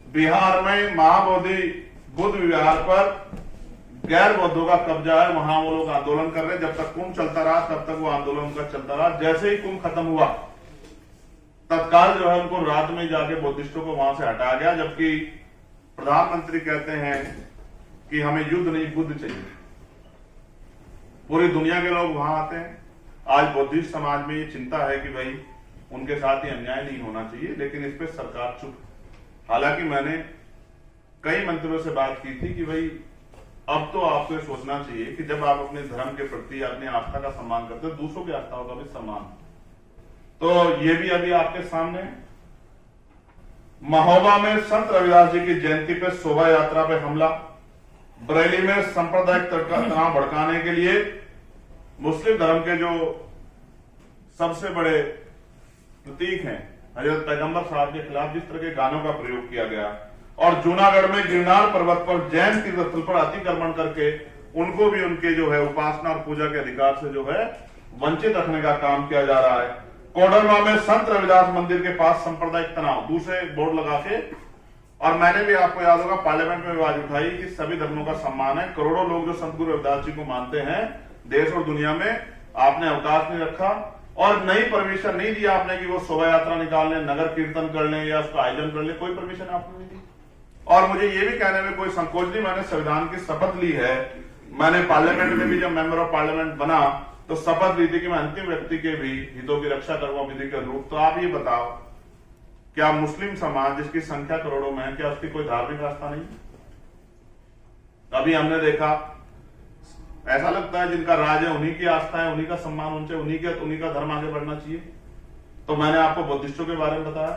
बिहार में महाबोधि बुद्ध विहार पर गैर बौद्धों का कब्जा है, वहां वो लोग आंदोलन कर रहे हैं। जब तक कुंभ चलता रहा तब तक वो आंदोलन उनका चलता रहा। जैसे ही कुंभ खत्म हुआ तत्काल जो है उनको रात में जाके बौद्धिस्टों को वहां से हटाया गया, जबकि प्रधानमंत्री कहते हैं कि हमें युद्ध नहीं बुद्ध चाहिए। पूरी दुनिया के लोग वहां आते हैं। आज बौद्धिस्ट समाज में ये चिंता है कि भाई उनके साथ ये अन्याय नहीं होना चाहिए, लेकिन इस पे सरकार चुप। हालांकि मैंने कई मंत्रियों से बात की थी कि भाई अब तो आपको ये सोचना चाहिए कि जब आप अपने धर्म के प्रति अपनी आस्था का सम्मान करते हो, दूसरों की आस्थाओं का भी सम्मान। तो ये भी अभी आपके सामने है। महोबा में संत रविदास जी की जयंती पे शोभा यात्रा पे हमला। बरेली में सांप्रदायिक तनाव भड़काने के लिए मुस्लिम धर्म के जो सबसे बड़े प्रतीक हैं हजरत पैगंबर साहब के खिलाफ जिस तरह के गानों का प्रयोग किया गया, और जूनागढ़ में गिरनार पर्वत पर जैन तीर्थस्थल पर अतिक्रमण करके उनको भी उनके जो है उपासना और पूजा के अधिकार से जो है वंचित रखने का काम किया जा रहा है। कोडरमा में संत रविदास मंदिर के पास सांप्रदायिक तनाव, दूसरे बोर्ड लगा के। और मैंने भी आपको याद होगा पार्लियामेंट में आवाज उठाई कि सभी धर्मों का सम्मान है। करोड़ों लोग जो संत गुरु रविदास जी को मानते हैं देश और दुनिया में, आपने अवकाश नहीं रखा और नई परमिशन नहीं दिया आपने कि वो शोभा यात्रा निकाल लें, नगर कीर्तन कर लें या उसका आयोजन कर लें। कोई परमिशन आपने नहीं दी। और मुझे ये भी कहने में कोई संकोच नहीं, मैंने संविधान की शपथ ली है। मैंने पार्लियामेंट में भी जब मेंबर ऑफ पार्लियामेंट बना तो शपथ ली थी कि मैं अंतिम व्यक्ति के भी हितों की रक्षा करूंगा विधि के अनुरूप। तो आप ये बताओ, क्या मुस्लिम समाज जिसकी संख्या करोड़ों में है, क्या उसकी कोई धार्मिक आस्था नहीं? अभी हमने देखा, ऐसा लगता है जिनका राज है उन्हीं की आस्था है, उन्हीं का सम्मान होना चाहिए, उन्हीं का धर्म आगे बढ़ना चाहिए। तो मैंने आपको बुद्धिस्टों के बारे में बताया,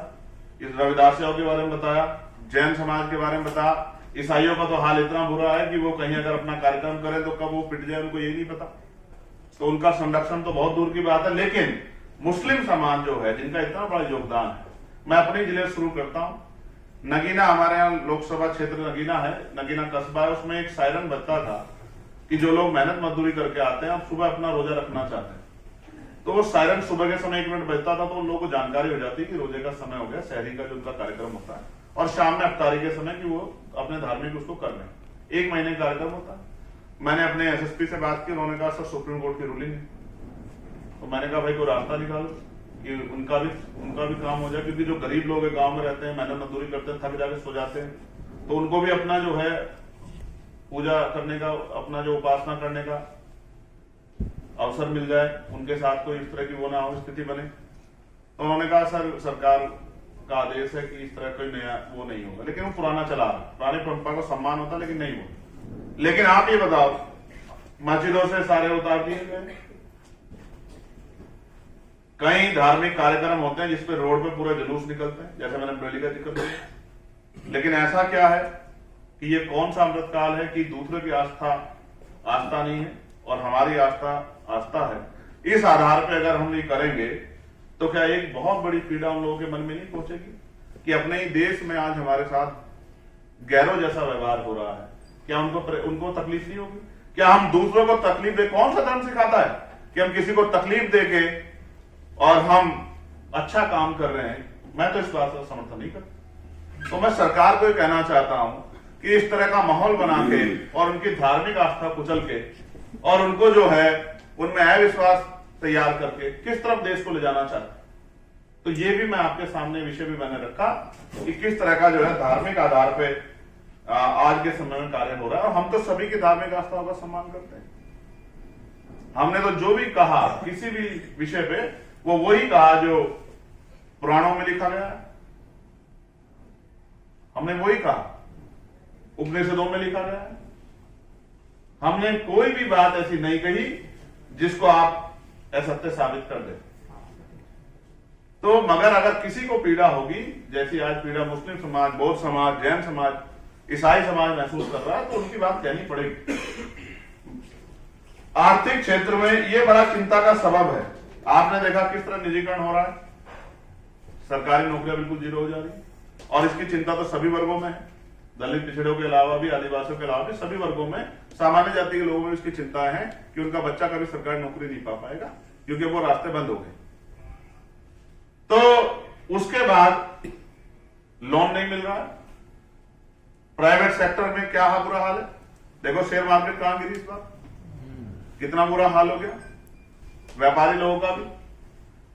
इस रविदासियों के बारे में बताया, जैन समाज के बारे में बताया। ईसाइयों का तो हाल इतना बुरा है कि वो कहीं अगर अपना कार्यक्रम करें तो कब वो पिट जाए उनको ये नहीं पता। तो उनका संरक्षण तो बहुत दूर की बात है। लेकिन मुस्लिम समाज जो है जिनका इतना बड़ा योगदान है, मैं अपने जिले से शुरू करता हूं। नगीना, हमारे यहाँ लोकसभा क्षेत्र नगीना है, नगीना कस्बा है, उसमें एक सायरन बजता था कि जो लोग मेहनत मजदूरी करके आते हैं और सुबह अपना रोजा रखना चाहते हैं, तो वो सायरन सुबह के समय 1 मिनट बजता था तो उन लोगों को जानकारी हो जाती कि रोजे का समय हो गया, शहरी का जो उनका कार्यक्रम होता है, और शाम में अफ्तारी के समय कि वो अपने धार्मिक उसको कर लें। 1 महीने का कार्यक्रम होता है। मैंने अपने एसएसपी से बात की, उन्होंने कहा सर सुप्रीम कोर्ट की रूलिंग है। तो मैंने कहा भाई कोई रास्ता निकालो कि उनका भी काम हो जाए, क्योंकि जो गरीब लोग है गांव में रहते हैं, मेहनत मजदूरी करते हैं, थक जाके सो जाते हैं, तो उनको भी अपना जो है पूजा करने का, अपना जो उपासना करने का अवसर मिल जाए, उनके साथ कोई इस तरह की वो ना हो स्थिति बने। तो उन्होंने कहा सर सरकार का आदेश है कि इस तरह कोई नया वो नहीं होगा, लेकिन वो पुराना चला रहा, पुरानी परंपरा को सम्मान होता लेकिन नहीं होता। लेकिन आप ये बताओ, मस्जिदों से सारे उतार दिए गए, कई धार्मिक कार्यक्रम होते हैं जिसपे रोड पे पूरे जुलूस निकलते हैं, जैसे मैंने बरेली का जिक्र किया। लेकिन ऐसा क्या है कि ये कौन सा अमृतकाल है कि दूसरे की आस्था नहीं है और हमारी आस्था है। इस आधार पे अगर हम ये करेंगे तो क्या एक बहुत बड़ी पीड़ा उन लोगों के मन में नहीं पहुंचेगी कि अपने ही देश में आज हमारे साथ गैरों जैसा व्यवहार हो रहा है? क्या उनको तकलीफ नहीं होगी? क्या हम दूसरों को तकलीफ दे? कौन सा धर्म सिखाता है कि हम किसी को तकलीफ देके और हम अच्छा काम कर रहे हैं? मैं तो इस बात का समर्थन नहीं करता। तो मैं सरकार को कहना चाहता हूं कि इस तरह का माहौल बना के और उनकी धार्मिक आस्था कुचल के और उनको जो है उनमें अविश्वास तैयार करके किस तरफ देश को ले जाना चाहते हैं, तो ये भी मैं आपके सामने विषय भी मैंने रखा कि किस तरह का जो है धार्मिक आधार पे आज के समय में कार्य हो रहा है। और हम तो सभी की धार्मिक आस्थाओं का सम्मान करते हैं। हमने तो जो भी कहा किसी भी विषय पे वो वही कहा जो पुराणों में लिखा गया है, हमने वही कहा, उपनिषदों में लिखा गया है। हमने कोई भी बात ऐसी नहीं कही जिसको आप असत्य साबित कर दे। तो मगर अगर किसी को पीड़ा होगी, जैसी आज पीड़ा मुस्लिम समाज, बौद्ध समाज, जैन समाज, ईसाई समाज महसूस कर रहा है, तो उनकी बात कहनी पड़ेगी। आर्थिक क्षेत्र में यह बड़ा चिंता का सबब है। आपने देखा किस तरह निजीकरण हो रहा है, सरकारी नौकरियां बिल्कुल जीरो हो जा रही है, और इसकी चिंता तो सभी वर्गों में है। दलित पिछड़ों के अलावा भी, आदिवासियों के अलावा भी सभी वर्गों में, सामान्य जाति के लोगों में इसकी चिंता है कि उनका बच्चा कभी सरकारी नौकरी नहीं पा पाएगा क्योंकि वो रास्ते बंद हो गए। तो उसके बाद लोन नहीं मिल रहा है, प्राइवेट सेक्टर में क्या बुरा हाल है, देखो शेयर मार्केट कहां गिरी इस बार, कितना बुरा हाल हो गया व्यापारी लोगों का भी।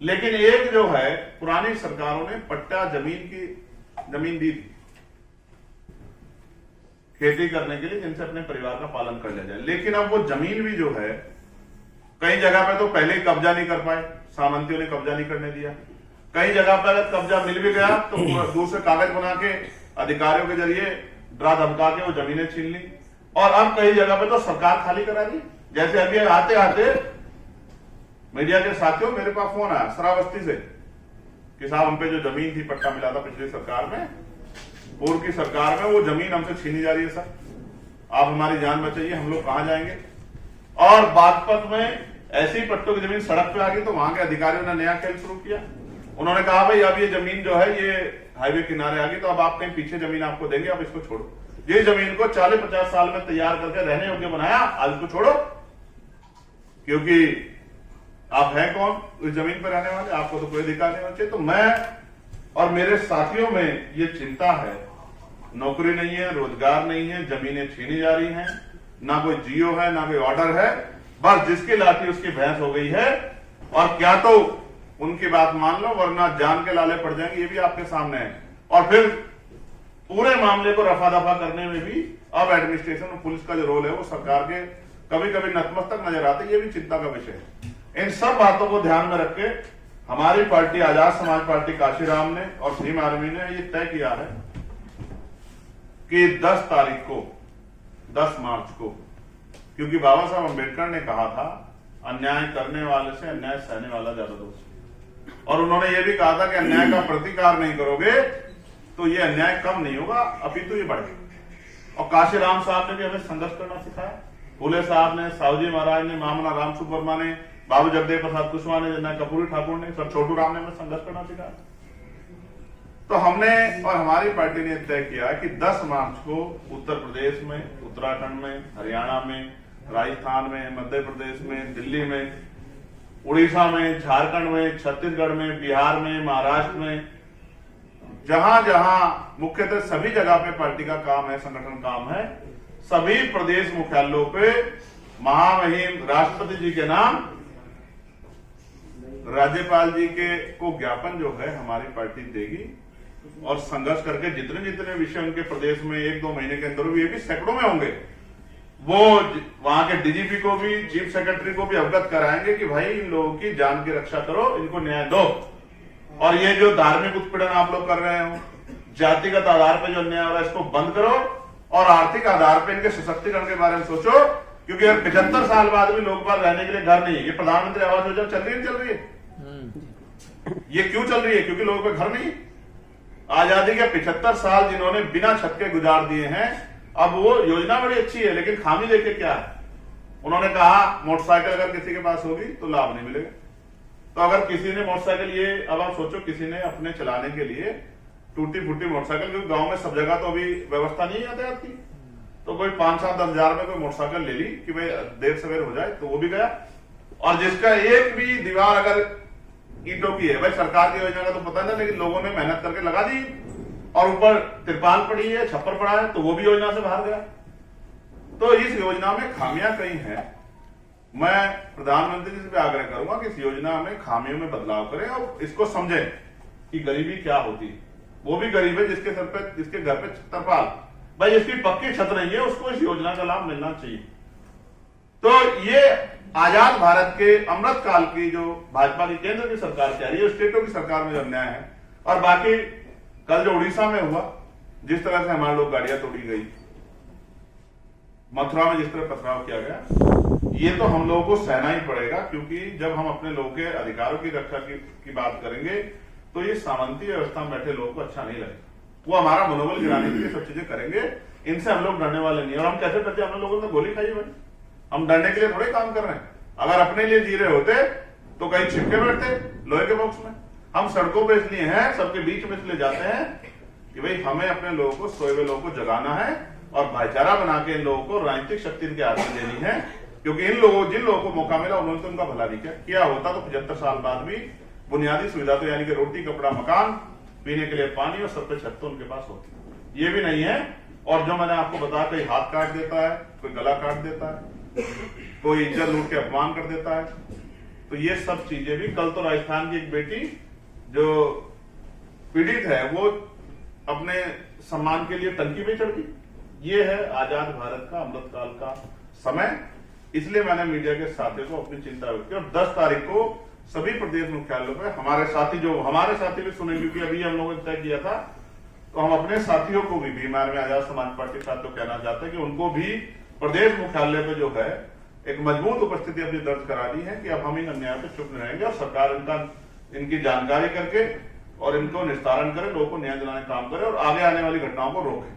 लेकिन एक जो है पुरानी सरकारों ने पट्टा जमीन दी थी खेती करने के लिए, जिनसे अपने परिवार का पालन कर लिया जाए। लेकिन अब वो जमीन भी जो है कई जगह पे तो पहले ही कब्जा नहीं कर पाए, सामंतियों ने कब्जा नहीं करने दिया। कई जगह पर अगर कब्जा मिल भी गया तो दूर से कागज बना के अधिकारियों के जरिए डरा धमका के वो जमीनें छीन ली। और अब कई जगह पे तो सरकार खाली करा दी। जैसे अभी आते आते मीडिया के साथियों मेरे पास फोन आया श्रावस्ती से कि साहब हम पे जो जमीन थी पट्टा मिला था पिछली सरकार में, पूर्व की सरकार में, वो जमीन हमसे छीनी जा रही है सर, आप हमारी जान बचाइए, हम लोग कहां जाएंगे। और बागपत में ऐसी पट्टों की जमीन सड़क पे आ गई तो वहां के अधिकारियों ने नया खेल शुरू किया। उन्होंने कहा भाई अब ये जमीन जो है ये हाईवे किनारे आ गई तो अब आप कहीं पीछे जमीन आपको देंगे, आप इसको छोड़ो। ये जमीन को 40-50 साल में तैयार करके रहने योग्य बनाया, आज इसको छोड़ो, क्योंकि आप हैं कौन इस जमीन पर रहने वाले, आपको तो कोई अधिकार नहीं होना चाहिए। तो मैं और मेरे साथियों में ये चिंता है, नौकरी नहीं है, रोजगार नहीं है, जमीनें छीनी जा रही हैं, ना कोई जियो है ना कोई ऑर्डर है, बस जिसकी लाठी उसकी भैंस हो गई है। और क्या तो उनकी बात मान लो वरना जान के लाले पड़ जाएंगे, ये भी आपके सामने है। और फिर पूरे मामले को रफा दफा करने में भी अब एडमिनिस्ट्रेशन और पुलिस का जो रोल है वो सरकार के कभी कभी नतमस्तक नजर आते, ये भी चिंता का विषय है। इन सब बातों को ध्यान में रख के हमारी पार्टी आजाद समाज पार्टी काशीराम ने और भीम आर्मी ने ये तय किया है कि 10 तारीख को 10 मार्च को, क्योंकि बाबा साहब अम्बेडकर ने कहा था अन्याय करने वाले से अन्याय सहने वाला ज्यादा दोस्त, और उन्होंने ये भी कहा था कि अन्याय का प्रतिकार नहीं करोगे तो ये अन्याय कम नहीं होगा अपितु ये बढ़ेगा। और काशीराम साहब ने भी हमें संघर्ष करना सिखाया, फूले साहब ने, साहूजी महाराज ने, मामला राम सुब्रमा ने, बाबू जगदेव प्रसाद कुशवाहा ने, जननायक कपूरी ठाकुर ने, सर छोटू राम ने हमें संघर्ष करना सिखाया। तो हमने और हमारी पार्टी ने तय किया कि 10 मार्च को उत्तर प्रदेश में, उत्तराखंड में, हरियाणा में, राजस्थान में, मध्य प्रदेश में, दिल्ली में, उड़ीसा में, झारखंड में, छत्तीसगढ़ में, बिहार में, महाराष्ट्र में, जहां जहां मुख्यतः सभी जगह पे पार्टी का काम है, संगठन काम है, सभी प्रदेश मुख्यालयों पे महामहिम राष्ट्रपति जी के नाम राज्यपाल जी के को ज्ञापन जो है हमारी पार्टी देगी। और संघर्ष करके जितने जितने विषय उनके प्रदेश में 1-2 महीने के अंदर भी, ये भी सैकड़ों में होंगे, वो वहां के डीजीपी को भी, चीफ सेक्रेटरी को भी अवगत कराएंगे कि भाई इन लोगों की जान की रक्षा करो, इनको न्याय दो। और ये जो धार्मिक उत्पीड़न आप लोग कर रहे हो, जातिगत आधार पर जो अन्याय हो रहा है इसको बंद करो, और आर्थिक आधार पर इनके सशक्तिकरण के बारे में सोचो। क्योंकि अगर 75 साल बाद भी लोग बाहर रहने के लिए घर नहीं है, ये प्रधानमंत्री आवास योजना चल रही है, ये क्यों चल रही है? क्योंकि लोगों के घर नहीं। आजादी के 75 साल जिन्होंने बिना छत के गुजार दिए हैं, अब वो योजना बड़ी अच्छी है, लेकिन खामी लेके क्या है? उन्होंने कहा मोटरसाइकिल अगर किसी के पास होगी तो लाभ नहीं मिलेगा। तो अगर किसी ने मोटरसाइकिल, ये अब आप सोचो, किसी ने अपने चलाने के लिए टूटी फूटी मोटरसाइकिल, क्योंकि गांव में सब जगह तो अभी व्यवस्था नहीं यातायात की, तो कोई 5-7-10 हजार में कोई मोटरसाइकिल ले ली कि भाई देर सवेर हो जाए, तो वो भी गया। और जिसका एक भी दीवार अगर ईंटों की है, भाई सरकार की योजना का तो पता नहीं, लेकिन लोगों ने मेहनत करके लगा दी, और ऊपर तिरपाल पड़ी है, छप्पर पड़ा है, तो वो भी योजना से बाहर गया। तो इस योजना में खामियां कई हैं। मैं प्रधानमंत्री जी से आग्रह करूंगा कि इस योजना में खामियों में बदलाव करें और इसको समझें कि गरीबी क्या होती है। वो भी गरीब है जिसके सर पे, जिसके घर पे तिरपाल, भाई जिसकी पक्की छत नहीं है, उसको इस योजना का लाभ मिलना चाहिए। तो ये आजाद भारत के अमृत काल की जो भाजपा की केंद्र की सरकार कह रही है, स्टेटों की सरकार में जो अन्याय है, और बाकी कल जो उड़ीसा में हुआ, जिस तरह से हमारे लोग गाड़ियां तोड़ी गई, मथुरा में जिस तरह पथराव किया गया, ये तो हम लोगों को सहना ही पड़ेगा। क्योंकि जब हम अपने लोगों के अधिकारों की रक्षा की बात करेंगे तो ये सामंती व्यवस्था में बैठे लोगों को अच्छा नहीं लगेगा। वो हमारा मनोबल गिराने के लिए सब चीजें करेंगे, इनसे हम लोग डरने वाले नहीं। और हम कैसे डरते? हम लोगों ने गोली खाई है भाई, हम डरने के लिए थोड़े काम कर रहे हैं। अगर अपने लिए जी रहे होते तो कहीं छिपके बैठते लोहे के बॉक्स में। हम सड़कों पर इसलिए हैं, सबके बीच में इसलिए जाते हैं कि भाई हमें अपने लोगों को, सोए हुए लोगों को जगाना है और भाईचारा बना के इन लोगों को राजनीतिक शक्ति इनके हाथ में देनी है। क्योंकि इन लोगों, जिन लोगों को मौका मिला उन्होंने तो उनका भला नहीं किया होता तो 75 साल बाद भी बुनियादी सुविधा तो यानी कि रोटी, कपड़ा, मकान, पीने के लिए पानी और सब पे छत तो उनके पास होती। ये भी नहीं है और जो मैंने आपको बताया, कोई हाथ काट देता है, कोई गला काट देता है, कोई इज्जत लूट के अपमान कर देता है। तो ये सब चीजें भी, कल तो राजस्थान की एक बेटी जो पीड़ित है वो अपने सम्मान के लिए टंकी पे चढ़ गई। ये है आजाद भारत का अमृतकाल का समय। इसलिए मैंने मीडिया के साथियों को अपनी चिंता व्यक्त की और 10 तारीख को सभी प्रदेश मुख्यालयों पर हमारे साथी भी सुने, क्योंकि अभी हम लोगों ने तय किया था, तो हम अपने साथियों को भी बीमार में आजाद समाज पार्टी के साथियों को कहना चाहते हैं कि उनको भी प्रदेश मुख्यालय पे जो है एक मजबूत उपस्थिति अपनी दर्ज करा दी है कि अब हम इन अन्याय पे चुप नहीं रहेंगे और सरकार इनकी जानकारी करके और इनको निस्तारण करे, लोगों को न्याय दिलाने का काम करे और आगे आने वाली घटनाओं को रोके।